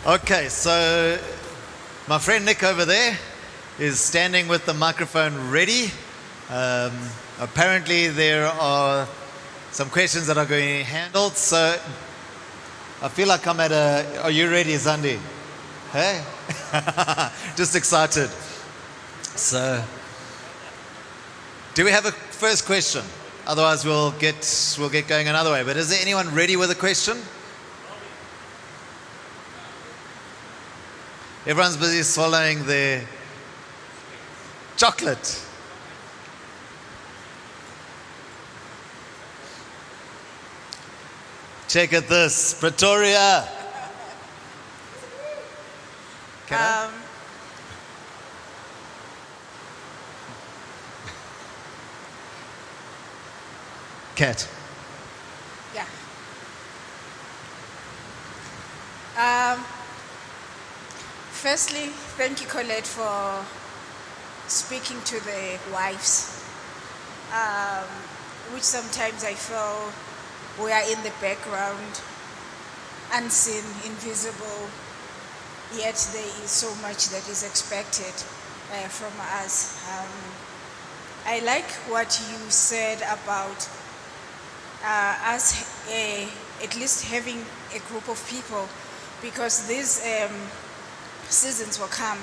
Okay, so my friend Nick over there is standing with the microphone ready. Apparently there are some questions that are going to be handled, so I feel like I'm at a... Are you ready, Zandi? Hey? Just excited. So, do we have a first question? Otherwise we'll get going another way. But is there anyone ready with a question? Everyone's busy swallowing their chocolate. Check at this, Pretoria. Cat? Yeah. Firstly, thank you, Colette, for speaking to the wives, which sometimes I feel we are in the background, unseen, invisible, yet there is so much that is expected from us. I like what you said about us at least having a group of people, because these seasons will come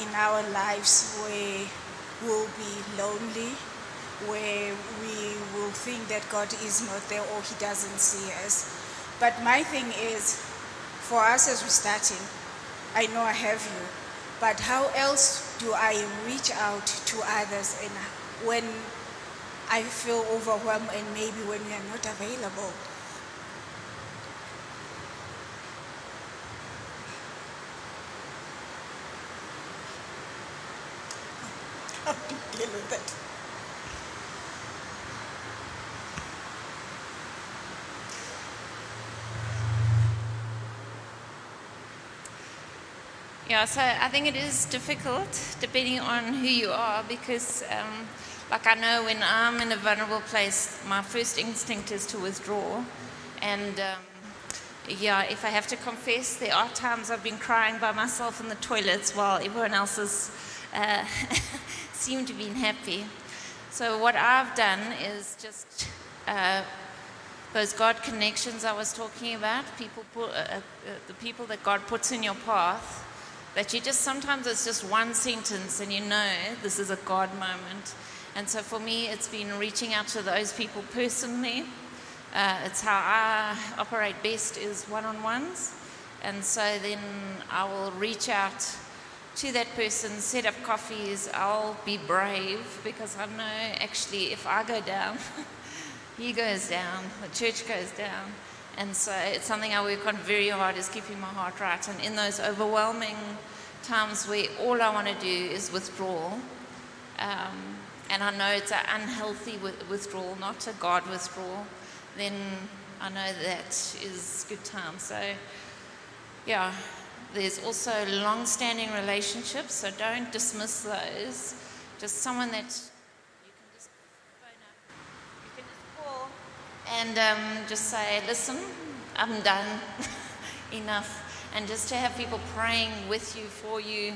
in our lives where we'll be lonely, where we will think that God is not there or He doesn't see us. But my thing is, for us as we're starting, I know I have you, but how else do I reach out to others and when I feel overwhelmed and maybe when we are not available? How do you deal with that? Yeah, so I think it is difficult depending on who you are, because like I know when I'm in a vulnerable place, my first instinct is to withdraw. And yeah, if I have to confess, there are times I've been crying by myself in the toilets while everyone else is seem to be happy. So what I've done is just those God connections I was talking about, the people that God puts in your path, that you just, sometimes it's just one sentence and you know this is a God moment. And so for me, it's been reaching out to those people personally. It's how I operate best, is one-on-ones. And so then I will reach out to that person, set up coffees. I'll be brave, because I know actually if I go down, he goes down, the church goes down. And so it's something I work on very hard, is keeping my heart right. And in those overwhelming times where all I want to do is withdraw, and I know it's an unhealthy withdrawal, not a God withdrawal, then I know that is good time. So yeah, there's also long-standing relationships, so don't dismiss those. Just someone that you can just phone up, you can just call and just say, listen, I'm done, enough. And just to have people praying with you, for you.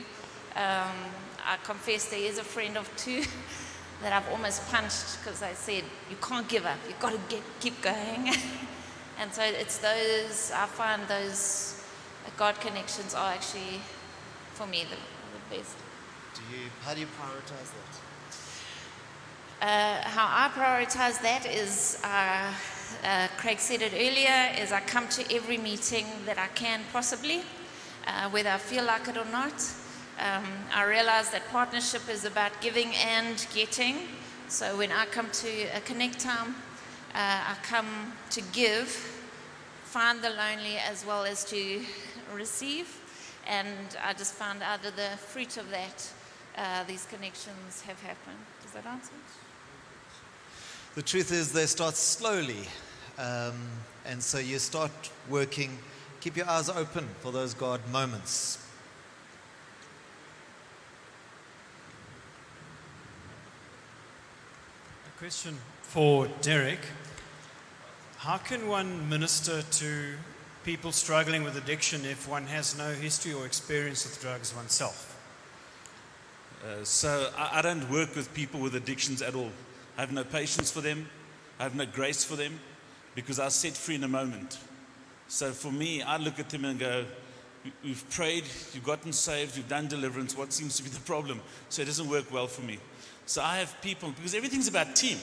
I confess there is a friend of two that I've almost punched because I said, you can't give up, you've got to keep going. And so it's those, I find those God connections are actually, for me, the best. How do you prioritize that? How I prioritize that is, Craig said it earlier, is I come to every meeting that I can possibly, whether I feel like it or not. I realize that partnership is about giving and getting. So when I come to a connect time, I come to give, find the lonely as well as to receive. And I just found out of the fruit of that, these connections have happened. Does that answer? The truth is they start slowly. And so you start working, keep your eyes open for those God moments. A question for Derek. How can one minister to people struggling with addiction if one has no history or experience with drugs oneself? So I don't work with people with addictions at all. I have no patience for them. I have no grace for them because I set free in a moment. So for me, I look at them and go, we've prayed, you've gotten saved, you've done deliverance. What seems to be the problem? So it doesn't work well for me. So I have people, because everything's about team.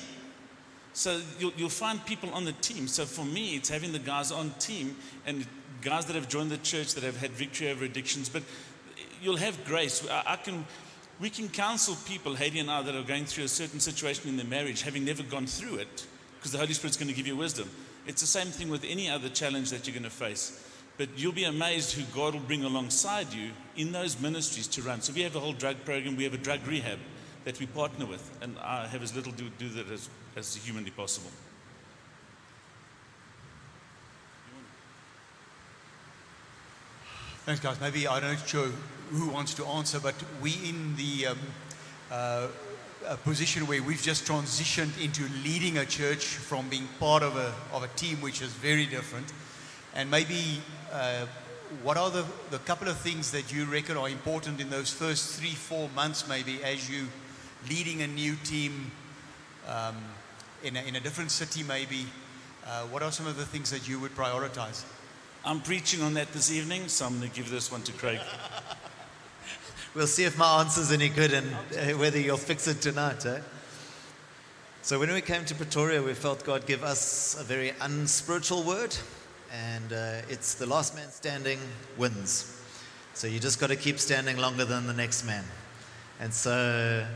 So you'll find people on the team. So for me, it's having the guys on team and guys that have joined the church that have had victory over addictions. But you'll have grace. We can counsel people, Haiti and I, that are going through a certain situation in their marriage, having never gone through it, because the Holy Spirit's going to give you wisdom. It's the same thing with any other challenge that you're going to face. But you'll be amazed who God will bring alongside you in those ministries to run. So we have a whole drug program. We have a drug rehab that we partner with. And I have as little to do that as humanly possible. Thanks, guys. Maybe I'm not sure who wants to answer, but we in the a position where we've just transitioned into leading a church from being part of a team, which is very different. And maybe what are the couple of things that you reckon are important in those first 3-4 months, maybe as you leading a new team in a different city, maybe? What are some of the things that you would prioritize? I'm preaching on that this evening, so I'm going to give this one to Craig. We'll see if my answer's any good and whether you'll fix it tonight. So when we came to Pretoria, we felt God give us a very unspiritual word, and it's the last man standing wins. So you just got to keep standing longer than the next man. And so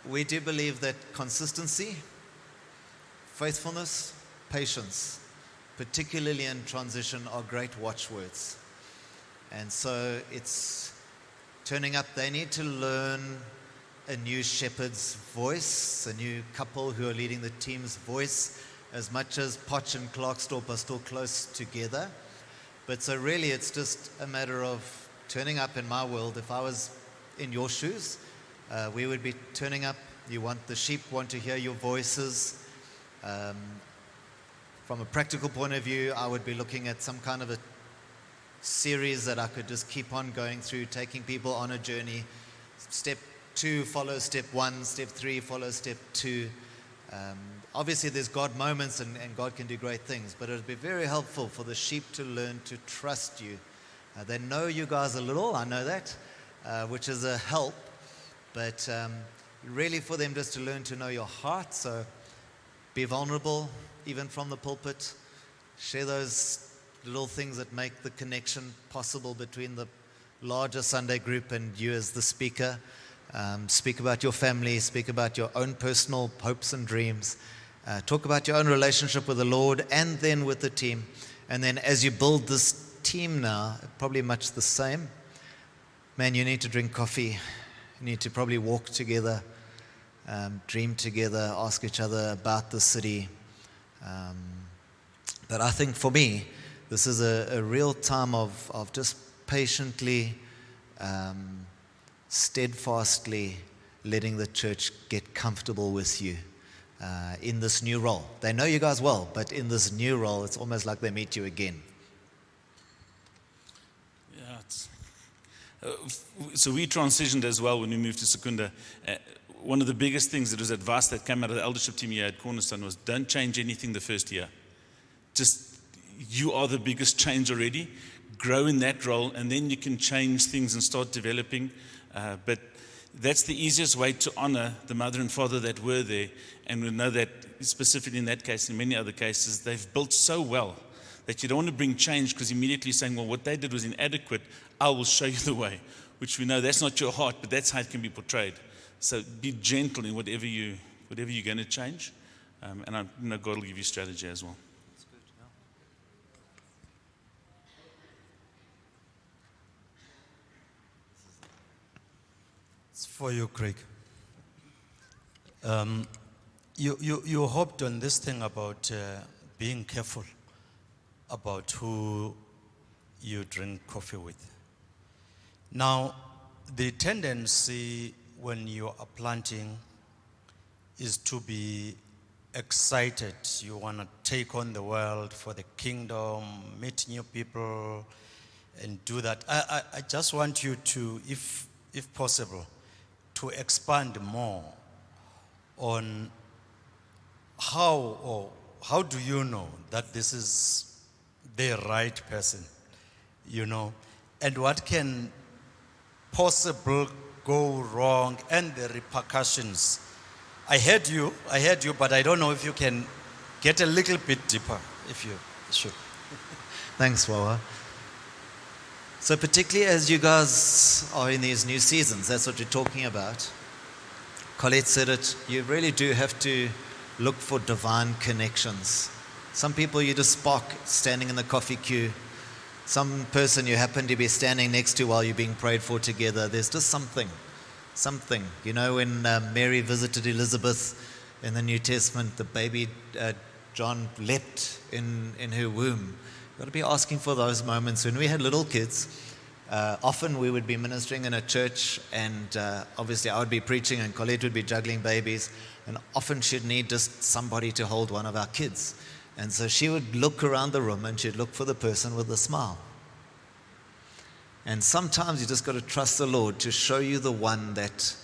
we do believe that consistency, faithfulness, patience, particularly in transition, are great watchwords. And so it's turning up. They need to learn a new shepherd's voice, a new couple who are leading the team's voice, as much as Potch and Clarkstorp are still close together. But so really it's just a matter of turning up. In my world, if I was in your shoes, we would be turning up. The sheep want to hear your voices. From a practical point of view, I would be looking at some kind of a series that I could just keep on going through, taking people on a journey. Step 2 follows step 1, step 3 follows step 2. Obviously there's God moments and God can do great things, but it would be very helpful for the sheep to learn to trust you. They know you guys a little, I know that, which is a help, but really for them just to learn to know your heart. So be vulnerable, even from the pulpit. Share those little things that make the connection possible between the larger Sunday group and you as the speaker. Speak about your family, speak about your own personal hopes and dreams. Talk about your own relationship with the Lord and then with the team. And then as you build this team now, probably much the same. Man, you need to drink coffee. You need to probably walk together, dream together, ask each other about the city. But I think for me, this is a real time of just patiently, steadfastly letting the church get comfortable with you in this new role. They know you guys well, but in this new role, it's almost like they meet you again. Yeah, so we transitioned as well when we moved to Secunda. One of the biggest things that was advice that came out of the eldership team here at Cornerstone was don't change anything the first year. Just, you are the biggest change already. Grow in that role, and then you can change things and start developing. But that's the easiest way to honor the mother and father that were there. And we know that specifically in that case, in many other cases, they've built so well that you don't want to bring change because immediately saying, well, what they did was inadequate. I will show you the way, which we know that's not your heart, but that's how it can be portrayed. So be gentle in whatever you're going to change. And I know God will give you strategy as well. It's for you, Craig. You hopped on this thing about being careful about who you drink coffee with. Now, the tendency when you are planting is to be excited. You want to take on the world for the kingdom, meet new people, and do that. I just want you to, if possible, to expand more on how do you know that this is the right person, and what can possibly go wrong and the repercussions. I heard you, but I don't know if you can get a little bit deeper, if you should. Thanks, Wawa. So particularly as you guys are in these new seasons, that's what you're talking about. Colette said it, you really do have to look for divine connections. Some people you just spark standing in the coffee queue. Some person you happen to be standing next to while you're being prayed for together. There's just something. When Mary visited Elizabeth in the New Testament, the baby John leapt in her womb. You've got to be asking for those moments. When we had little kids, often we would be ministering in a church, and obviously I would be preaching and Colette would be juggling babies, and often she'd need just somebody to hold one of our kids. And so she would look around the room and she'd look for the person with a smile. And sometimes you just got to trust the Lord to show you the one that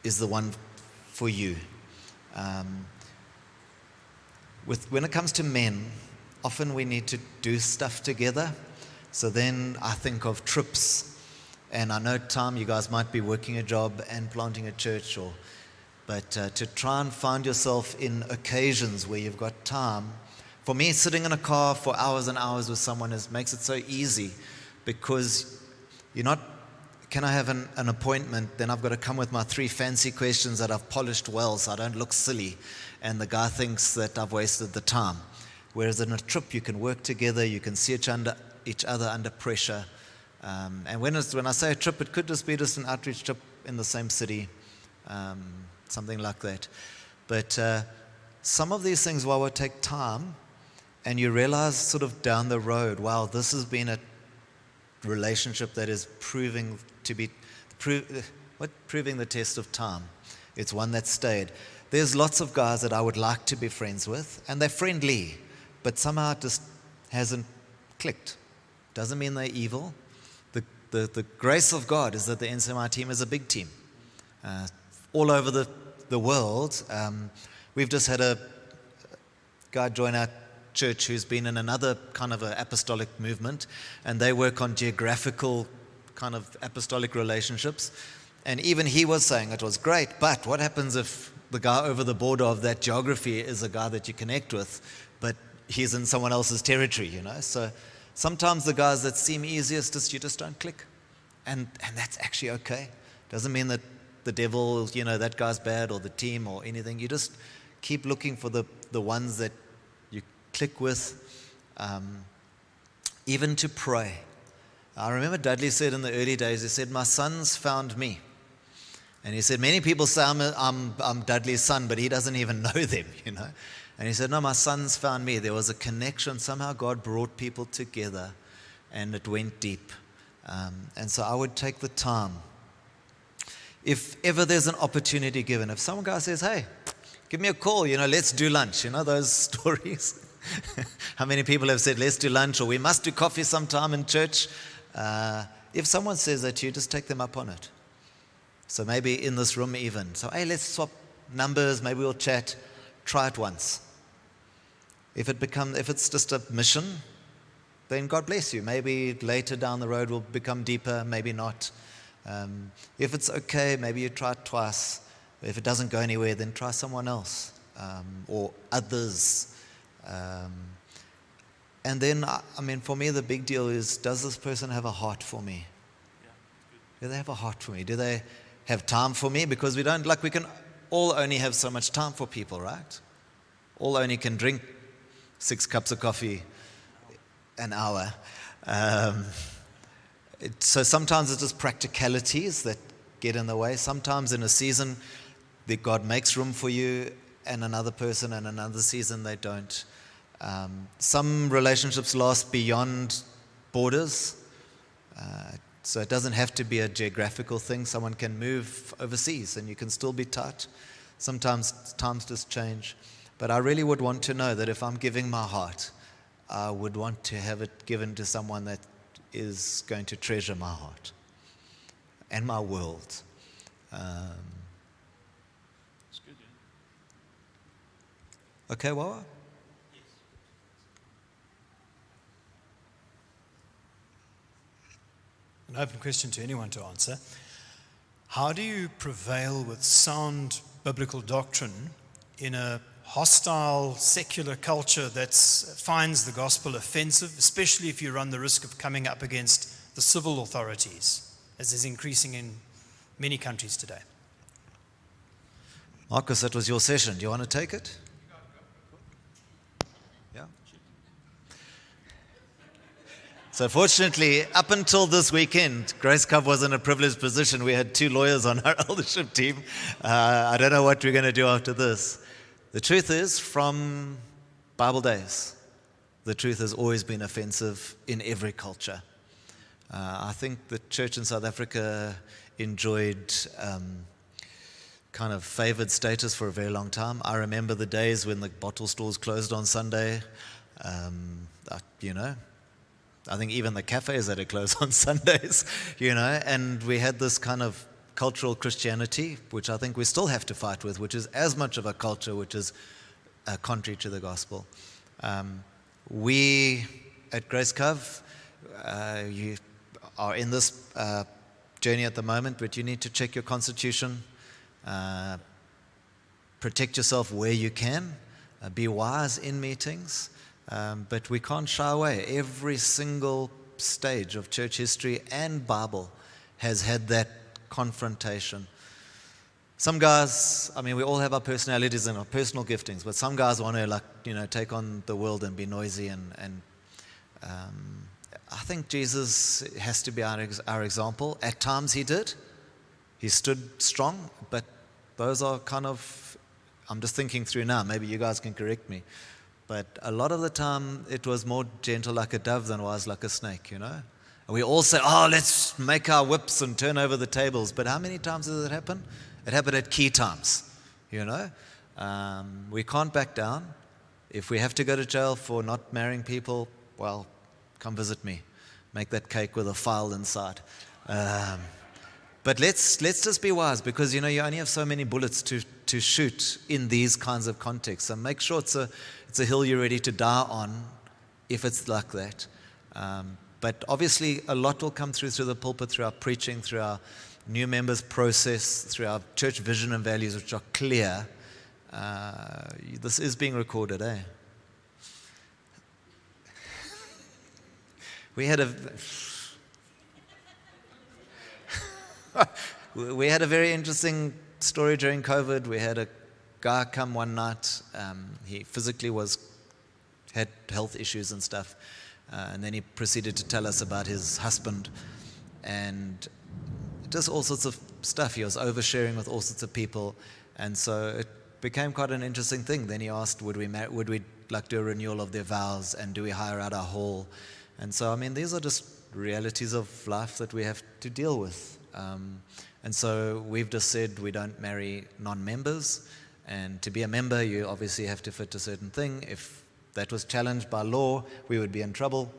is the one for you. When it comes to men, often we need to do stuff together. So then I think of trips. And I know, Tom, you guys might be working a job and planting a church, but to try and find yourself in occasions where you've got time. For me, sitting in a car for hours and hours with someone makes it so easy, because you're not, can I have an appointment? Then I've got to come with my 3 fancy questions that I've polished well so I don't look silly. And the guy thinks that I've wasted the time. Whereas in a trip, you can work together, you can see each other under pressure. And when I say a trip, it could just be an outreach trip in the same city, something like that. But some of these things, while it take time, and you realize sort of down the road, wow, this has been a relationship that is proving the test of time. It's one that stayed. There's lots of guys that I would like to be friends with, and they're friendly, but somehow it just hasn't clicked. Doesn't mean they're evil. The grace of God is that the NCMR team is a big team. All over the world. We've just had a guy join our church who's been in another kind of an apostolic movement, and they work on geographical kind of apostolic relationships. And even he was saying it was great, but what happens if the guy over the border of that geography is a guy that you connect with, but he's in someone else's territory, So sometimes the guys that seem easiest, you just don't click. And that's actually okay. Doesn't mean that the devil, that guy's bad, or the team or anything. You just keep looking for the ones that you click with, even to pray. I remember Dudley said in the early days, he said, my son's found me. And he said, many people say I'm Dudley's son, but he doesn't even know them, And he said, no, my son's found me. There was a connection. Somehow God brought people together, and it went deep. And so I would take the time. If ever there's an opportunity given, if some guy says, hey, give me a call, let's do lunch, those stories. How many people have said, let's do lunch, or we must do coffee sometime in church? If someone says that to you, just take them up on it. So maybe in this room even. So, hey, let's swap numbers, maybe we'll chat. Try it once. If it's just a mission, then God bless you. Maybe later down the road will become deeper, maybe not. If it's okay, maybe you try it twice. If it doesn't go anywhere, then try someone else, or others. And then, for me, the big deal is, does this person have a heart for me? Do they have a heart for me? Do they have time for me? Because we can all only have so much time for people, right? All only can drink 6 cups of coffee an hour. So sometimes it's just practicalities that get in the way. Sometimes in a season that God makes room for you, and another person, and another season they don't. Some relationships last beyond borders. So it doesn't have to be a geographical thing. Someone can move overseas and you can still be tight. Sometimes times just change. But I really would want to know that if I'm giving my heart, I would want to have it given to someone that is going to treasure my heart and my world. Okay, Wawa? An open question to anyone to answer. How do you prevail with sound biblical doctrine in a hostile, secular culture that finds the gospel offensive, especially if you run the risk of coming up against the civil authorities, as is increasing in many countries today? Marcus, that was your session. Do you want to take it? Yeah. So fortunately, up until this weekend, Grace Cov was in a privileged position. We had 2 lawyers on our eldership team. I don't know what we're going to do after this. The truth is, from Bible days, the truth has always been offensive in every culture. I think the church in South Africa enjoyed kind of favored status for a very long time. I remember the days when the bottle stores closed on Sunday. I think even the cafes that are closed on Sundays, and we had this kind of cultural Christianity, which I think we still have to fight with, which is as much of a culture which is contrary to the gospel. We at Grace Cov, you are in this journey at the moment, but you need to check your constitution, protect yourself where you can, be wise in meetings, but we can't shy away. Every single stage of church history and Bible has had that confrontation. Some guys, we all have our personalities and our personal giftings, but some guys want to take on the world and be noisy, and I think Jesus has to be our example. At times he did. He stood strong, but those are kind of, I'm just thinking through now, maybe you guys can correct me, but a lot of the time it was more gentle like a dove than it was like a snake, And we all say, let's make our whips and turn over the tables. But how many times does it happen? It happened at key times, We can't back down. If we have to go to jail for not marrying people, well, come visit me. Make that cake with a file inside. But let's just be wise, because, you only have so many bullets to shoot in these kinds of contexts. So make sure it's a hill you're ready to die on if it's like that. But obviously, a lot will come through the pulpit, through our preaching, through our new members process, through our church vision and values, which are clear. This is being recorded, eh? We had a very interesting story during COVID. We had a guy come one night. He physically had health issues and stuff. And then he proceeded to tell us about his husband and just all sorts of stuff. He was oversharing with all sorts of people. And so it became quite an interesting thing. Then he asked, would we do a renewal of their vows, and do we hire out our hall? And so, these are just realities of life that we have to deal with. And so we've just said we don't marry non-members. And to be a member, you obviously have to fit a certain thing. If that was challenged by law, we would be in trouble.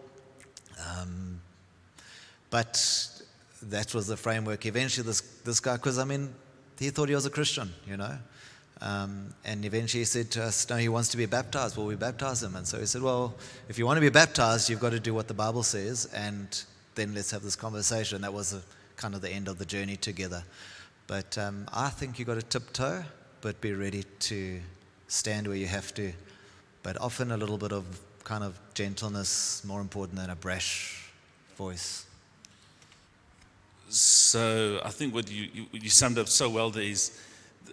But that was the framework. Eventually, this guy, because, he thought he was a Christian, And eventually he said to us, no, he wants to be baptized. Well, we baptize him. And so he said, well, if you want to be baptized, you've got to do what the Bible says, and then let's have this conversation. That was kind of the end of the journey together. But I think you've got to tiptoe, but be ready to stand where you have to. But often a little bit of kind of gentleness more important than a brash voice. So I think what you summed up so well there is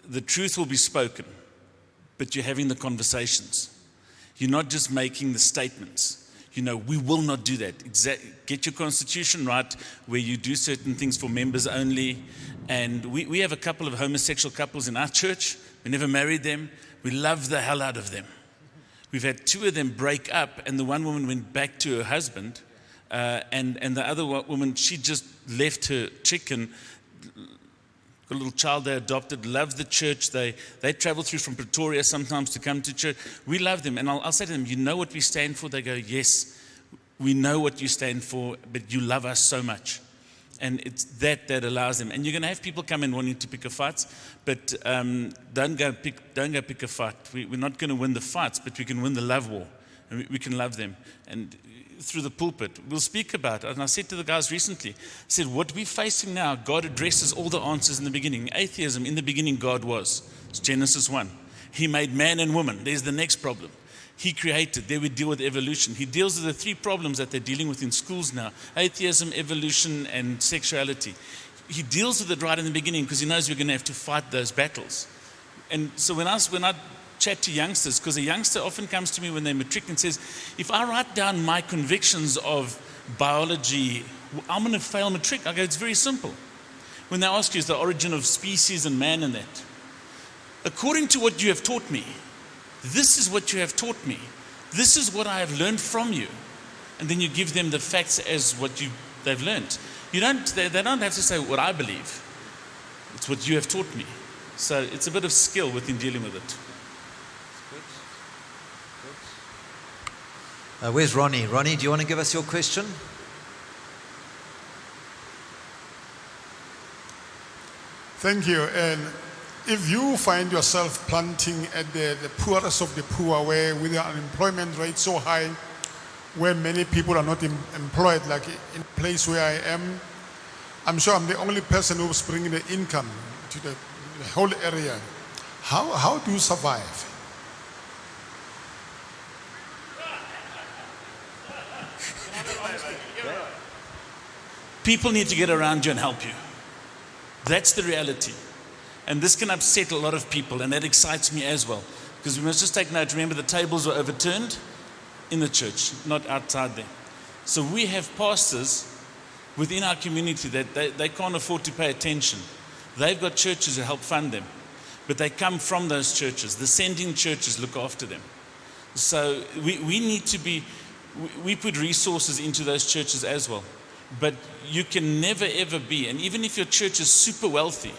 the truth will be spoken, but you're having the conversations. You're not just making the statements. We will not do that. Get your constitution right, where you do certain things for members only. And we have a couple of homosexual couples in our church. We never married them. We love the hell out of them. We've had 2 of them break up, and the one woman went back to her husband, and the other woman, she just left her chick and got a little child they adopted, love the church. They travel through from Pretoria sometimes to come to church. We love them. And I'll say to them, you know what we stand for? They go, yes, we know what you stand for, but you love us so much. And it's that allows them. And you're going to have people come in wanting to pick a fight, but don't go pick a fight. We're not going to win the fights, but we can win the love war. And we can love them. And through the pulpit, we'll speak about it. And I said to the guys recently, I said, what we're facing now, God addresses all the answers in the beginning. Atheism, in the beginning, God was. It's Genesis 1. He made man and woman. There's the next problem. He created. There we deal with evolution. He deals with the three problems that they're dealing with in schools now: atheism, evolution, and sexuality. He deals with it right in the beginning because he knows we're going to have to fight those battles. And so when I chat to youngsters, because a youngster often comes to me when they're matric and says, if I write down my convictions of biology, I'm going to fail matric. I go, it's very simple. When they ask you, is the origin of species and man and that? According to what you have taught me, this is what you have taught me. This is what I have learned from you. And then you give them the facts as what they've learned. They don't have to say what I believe. It's what you have taught me. So it's a bit of skill within dealing with it. Where's Ronnie? Ronnie, do you want to give us your question? Thank you. And if you find yourself planting at the poorest of the poor, where with the unemployment rate so high, where many people are not employed, like in a place where I am, I'm sure I'm the only person who's bringing the income to the whole area. How do you survive? People need to get around you and help you. That's the reality. And this can upset a lot of people, and that excites me as well. Because we must just take note. Remember, the tables were overturned in the church, not outside there. So we have pastors within our community that they can't afford to pay attention. They've got churches who help fund them. But they come from those churches. The sending churches look after them. So we need to be, we put resources into those churches as well. But you can never ever be, and even if your church is super wealthy,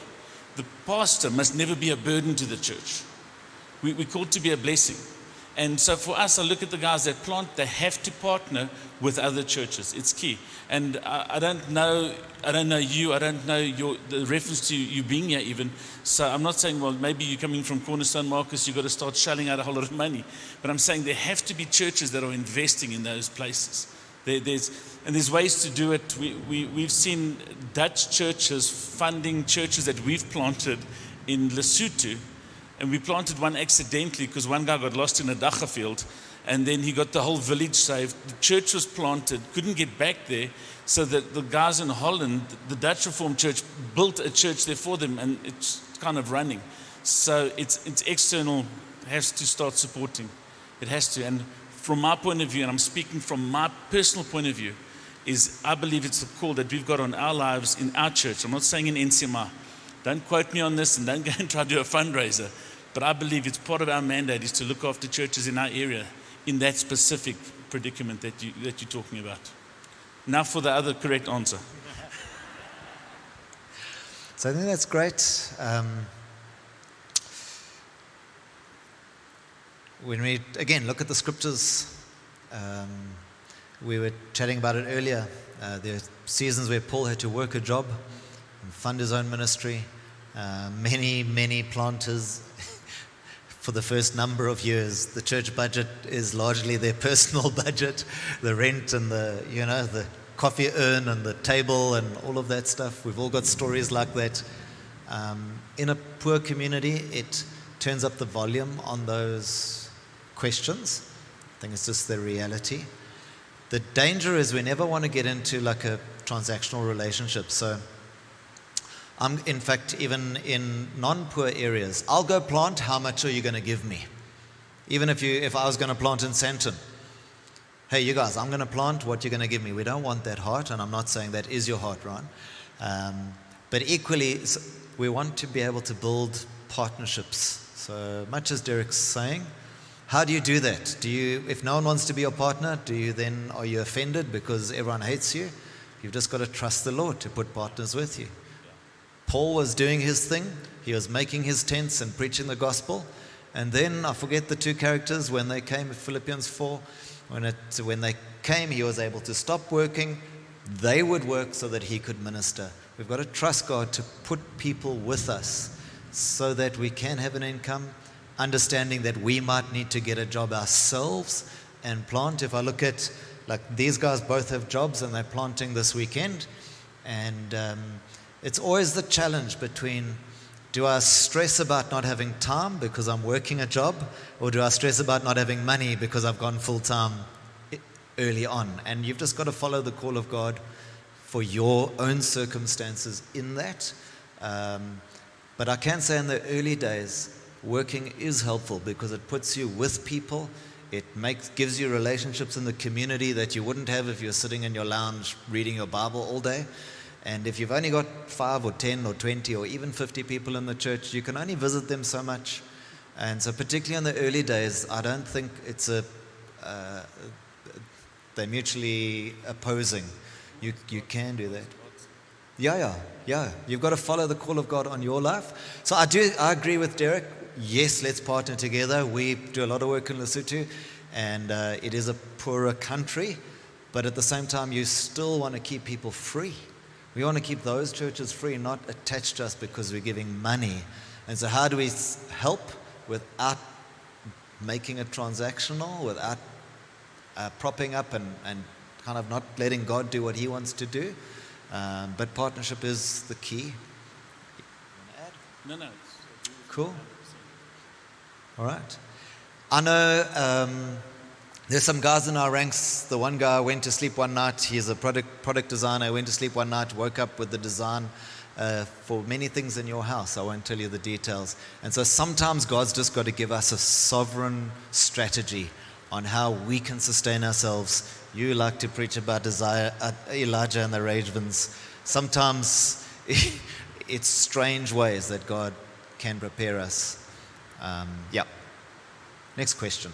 the pastor must never be a burden to the church. We're called to be a blessing. And so for us, I look at the guys that plant, they have to partner with other churches. It's key. And I don't know you, I don't know the reference to you being here even. So I'm not saying, well, maybe you're coming from Cornerstone, Marcus, you've got to start shelling out a whole lot of money. But I'm saying there have to be churches that are investing in those places. There's ways to do it. We've seen Dutch churches funding churches that we've planted in Lesotho. And we planted one accidentally because one guy got lost in a dacha field, and then he got the whole village saved. The church was planted, couldn't get back there, so that the guys in Holland, the Dutch Reformed Church, built a church there for them, and it's kind of running. So it's external, has to start supporting. It has to. And from my point of view, and I'm speaking from my personal point of view, is I believe it's a call that we've got on our lives in our church. I'm not saying in NCMR. Don't quote me on this, and don't go and try to do a fundraiser. But I believe it's part of our mandate is to look after churches in our area in that specific predicament that you're talking about. Now for the other correct answer. So I think that's great. When we, again, look at the scriptures, we were chatting about it earlier. There are seasons where Paul had to work a job and fund his own ministry. Many planters for the first number of years. The church budget is largely their personal budget, the rent and the coffee urn and the table and all of that stuff. We've all got stories like that. In a poor community, it turns up the volume on those questions. I think it's just the reality. The danger is we never want to get into like a transactional relationship. So in fact, even in non-poor areas, I'll go plant, how much are you going to give me? Even if I was going to plant in Sandton, hey, you guys, I'm going to plant, what you're going to give me. We don't want that heart, and I'm not saying that is your heart, Ron. But equally, we want to be able to build partnerships. So much as Derek's saying, how do you do that? If no one wants to be your partner, are you offended because everyone hates you? You've just got to trust the Lord to put partners with you. Paul was doing his thing. He was making his tents and preaching the gospel. And then, I forget the two characters, when they came, Philippians 4, when they came, he was able to stop working. They would work so that he could minister. We've got to trust God to put people with us so that we can have an income, understanding that we might need to get a job ourselves and plant. If I look at, like, these guys both have jobs and they're planting this weekend. And it's always the challenge between, do I stress about not having time because I'm working a job, or do I stress about not having money because I've gone full-time early on? And you've just got to follow the call of God for your own circumstances in that. But I can say in the early days, working is helpful because it puts you with people. It gives you relationships in the community that you wouldn't have if you're sitting in your lounge reading your Bible all day. And if you've only got 5 or 10 or 20 or even 50 people in the church, you can only visit them so much. And so particularly in the early days, I don't think it's they're mutually opposing. You can do that. Yeah. You've got to follow the call of God on your life. So I agree with Derek. Yes, let's partner together. We do a lot of work in Lesotho, and it is a poorer country. But at the same time, you still want to keep people free. We want to keep those churches free, not attached to us because we're giving money. And so how do we help without making it transactional, without propping up and kind of not letting God do what he wants to do? But partnership is the key. You want to add? No. Cool. All right. I know there's some guys in our ranks. The one guy went to sleep one night. He's a product designer. Went to sleep one night, woke up with the design for many things in your house. I won't tell you the details. And so sometimes God's just got to give us a sovereign strategy on how we can sustain ourselves. You like to preach about Elijah and the ravens. Sometimes it's strange ways that God can prepare us. Yeah. Next question.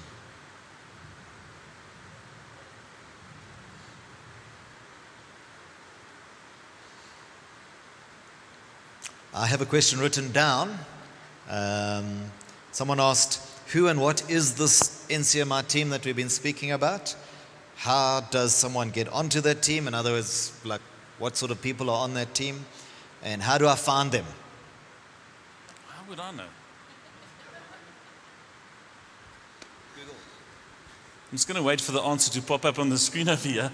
I have a question written down. Someone asked, who and what is this NCMR team that we've been speaking about? How does someone get onto that team? In other words, like, what sort of people are on that team? And how do I find them? How would I know? I'm just going to wait for the answer to pop up on the screen over here.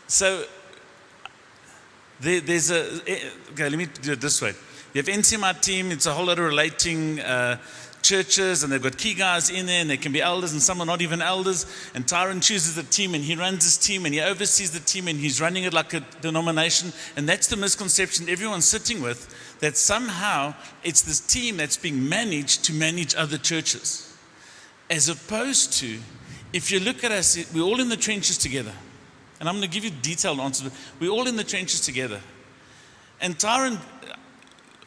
So, there's okay, let me do it this way. You have NCMR team, it's a whole lot of relating churches, and they've got key guys in there, and they can be elders, and some are not even elders. And Tyron chooses the team, and he runs his team, and he oversees the team, and he's running it like a denomination. And that's the misconception everyone's sitting with, that somehow it's this team that's being managed to manage other churches. As opposed to, if you look at us, we're all in the trenches together. And I'm going to give you detailed answers. We're all in the trenches together. And Tyron,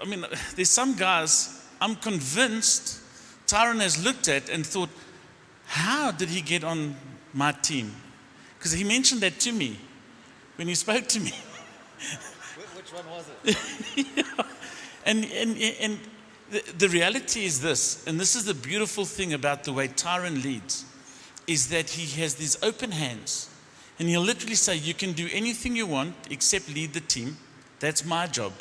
I mean, there's some guys, I'm convinced Tyron has looked at and thought, how did he get on my team? Because he mentioned that to me when he spoke to me. Which one was it? Yeah. And the reality is this, and this is the beautiful thing about the way Tyron leads, is that he has these open hands. And he'll literally say, you can do anything you want except lead the team. That's my job.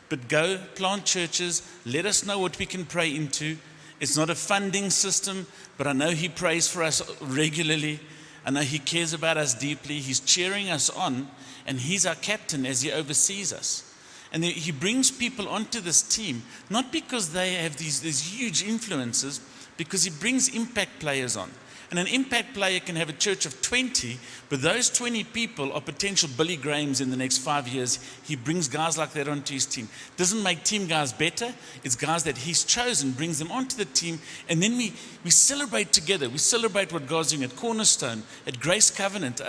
But go plant churches. Let us know what we can pray into. It's not a funding system, but I know he prays for us regularly. I know he cares about us deeply. He's cheering us on, and he's our captain as he oversees us. And he brings people onto this team, not because they have these huge influences, because he brings impact players on. And an impact player can have a church of 20, but those 20 people are potential Billy Grahams in the next 5 years. He brings guys like that onto his team. Doesn't make team guys better. It's guys that he's chosen, brings them onto the team, and then we celebrate together. We celebrate what God's doing at Cornerstone, at Grace Covenant.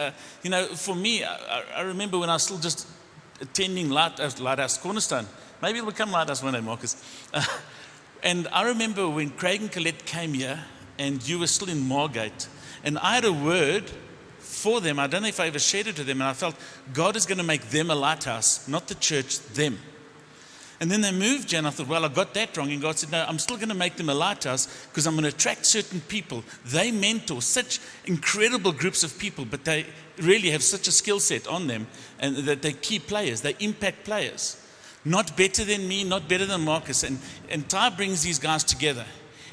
For me, I remember when I was still just attending Lighthouse Cornerstone. Maybe it'll become Lighthouse one day, Marcus. And I remember when Craig and Colette came here, and you were still in Margate, and I had a word for them. I don't know if I ever shared it to them, and I felt God is going to make them a lighthouse, not the church, them. And then they moved here, and I thought, well, I got that wrong. And God said, no, I'm still going to make them a lighthouse because I'm going to attract certain people. They mentor such incredible groups of people, but they really have such a skill set on them, and that they're key players. They impact players. Not better than me, not better than Marcus. And Ty brings these guys together,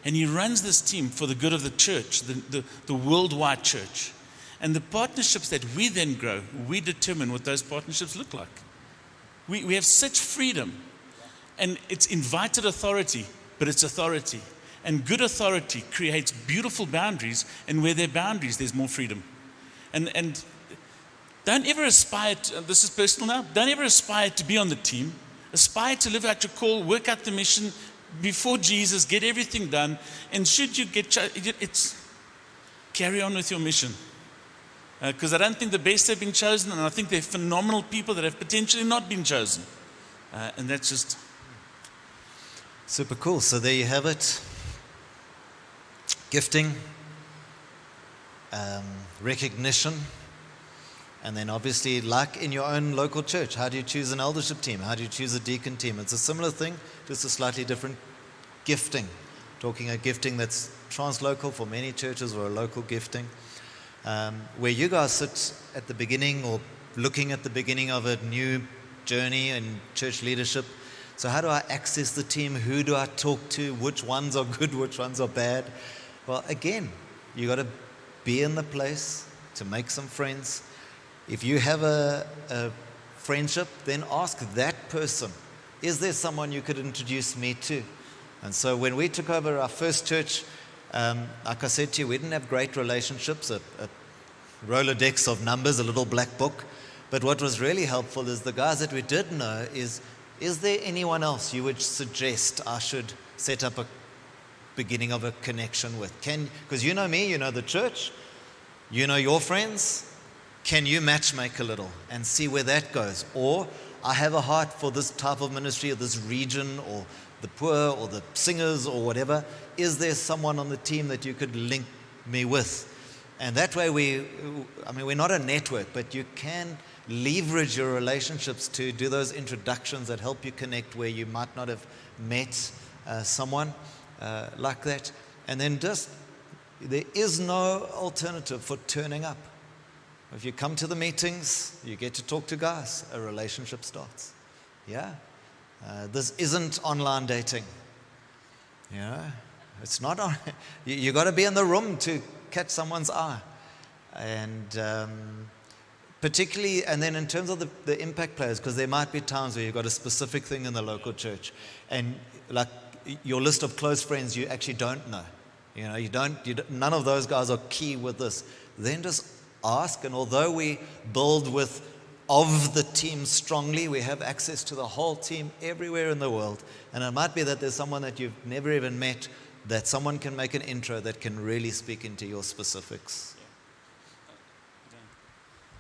and he runs this team for the good of the church, the worldwide church. And the partnerships that we then grow, we determine what those partnerships look like. We have such freedom. And it's invited authority, but it's authority. And good authority creates beautiful boundaries, and where there are boundaries, there's more freedom. And don't ever aspire to, this is personal now, don't ever aspire to be on the team. Aspire to live out your call, work out the mission before Jesus, get everything done. And should you get, it's carry on with your mission. Because I don't think the best have been chosen, and I think they're phenomenal people that have potentially not been chosen. And that's just... Super cool. So there you have it. Gifting, recognition, and then obviously, like in your own local church, how do you choose an eldership team? How do you choose a deacon team? It's a similar thing, just a slightly different gifting. Talking a gifting that's translocal for many churches, or a local gifting. Where you guys sit at the beginning, or looking at the beginning of a new journey in church leadership. So how do I access the team? Who do I talk to? Which ones are good? Which ones are bad? Well, again, you got to be in the place to make some friends. If you have a friendship, then ask that person, is there someone you could introduce me to? And so when we took over our first church, like I said to you, we didn't have great relationships, a Rolodex of numbers, a little black book. But what was really helpful is the guys that we did know is there anyone else you would suggest I should set up a beginning of a connection with? Because you know me, you know the church, you know your friends. Can you matchmake a little and see where that goes? Or I have a heart for this type of ministry, or this region, or the poor, or the singers, or whatever. Is there someone on the team that you could link me with? And that way we're not a network, but you can leverage your relationships to do those introductions that help you connect where you might not have met someone like that. And then there is no alternative for turning up. If you come to the meetings, you get to talk to guys, a relationship starts. Yeah? This isn't online dating. Yeah? It's not on. You got to be in the room to catch someone's eye. And particularly, and then in terms of the impact players, because there might be times where you've got a specific thing in the local church, and like your list of close friends you actually don't know. You don't, none of those guys are key with this. Then just ask, and although we build of the team strongly, we have access to the whole team everywhere in the world. And it might be that there's someone that you've never even met, that someone can make an intro that can really speak into your specifics.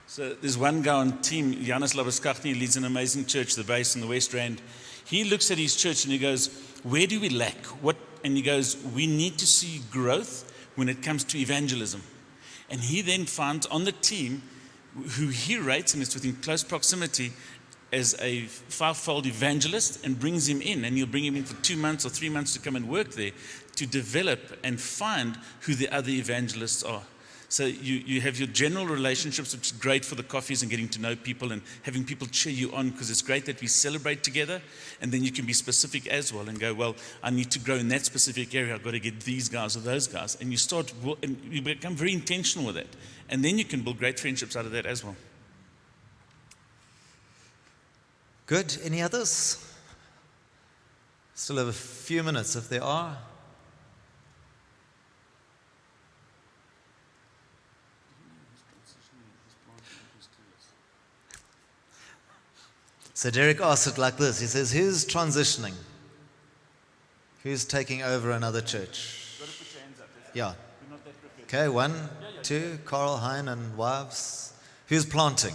So there's one guy on team, Janus Labuskachny, leads an amazing church, the base in the West Rand. He looks at his church and he goes, where do we lack? And he goes, we need to see growth when it comes to evangelism. And he then finds on the team who he rates, and it's within close proximity, as a fivefold evangelist, and brings him in. And he'll bring him in for 2 months or 3 months to come and work there to develop and find who the other evangelists are. So you have your general relationships, which is great for the coffees and getting to know people and having people cheer you on, because it's great that we celebrate together. And then you can be specific as well and go, well, I need to grow in that specific area. I've got to get these guys or those guys. And you become very intentional with it. And then you can build great friendships out of that as well. Good. Any others? Still have a few minutes if there are. So Derek asks it like this. He says, who's transitioning? Who's taking over another church? You've got to put your hands up. Yeah. We're not that prepared. Okay, 1, 2, Carl, Hein, and wives. Who's planting?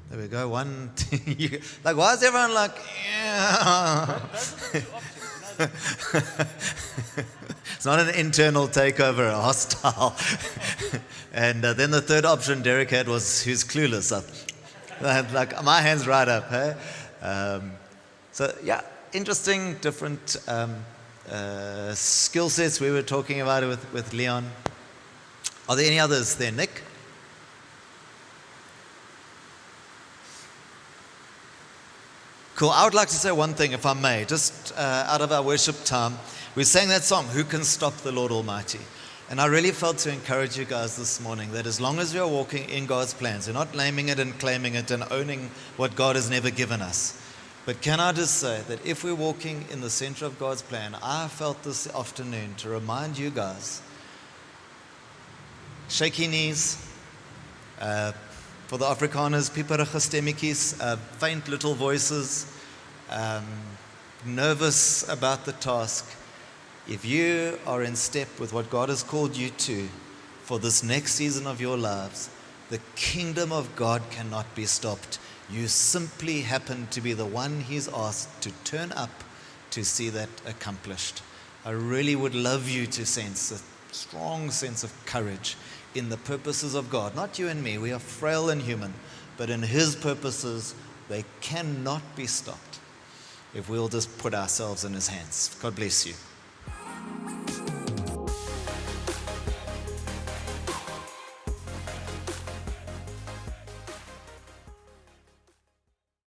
There we go. 1, 2. Like, why is everyone like, yeah? It's not an internal takeover, a hostile. And then the third option Derek had was, who's clueless? Like, my hand's right up, hey? So yeah, interesting, different skill sets. We were talking about it with Leon. Are there any others there, Nick? Cool. I would like to say one thing, if I may, just out of our worship time. We sang that song, Who Can Stop the Lord Almighty? And I really felt to encourage you guys this morning that as long as we are walking in God's plans, we're not naming it and claiming it and owning what God has never given us. But can I just say that if we're walking in the center of God's plan, I felt this afternoon to remind you guys, shaky knees, for the Afrikaners, piperige stemmetjies, faint little voices, nervous about the task. If you are in step with what God has called you to for this next season of your lives, the kingdom of God cannot be stopped. You simply happen to be the one He's asked to turn up to see that accomplished. I really would love you to sense a strong sense of courage in the purposes of God. Not you and me, we are frail and human, but in His purposes, they cannot be stopped if we'll just put ourselves in His hands. God bless you.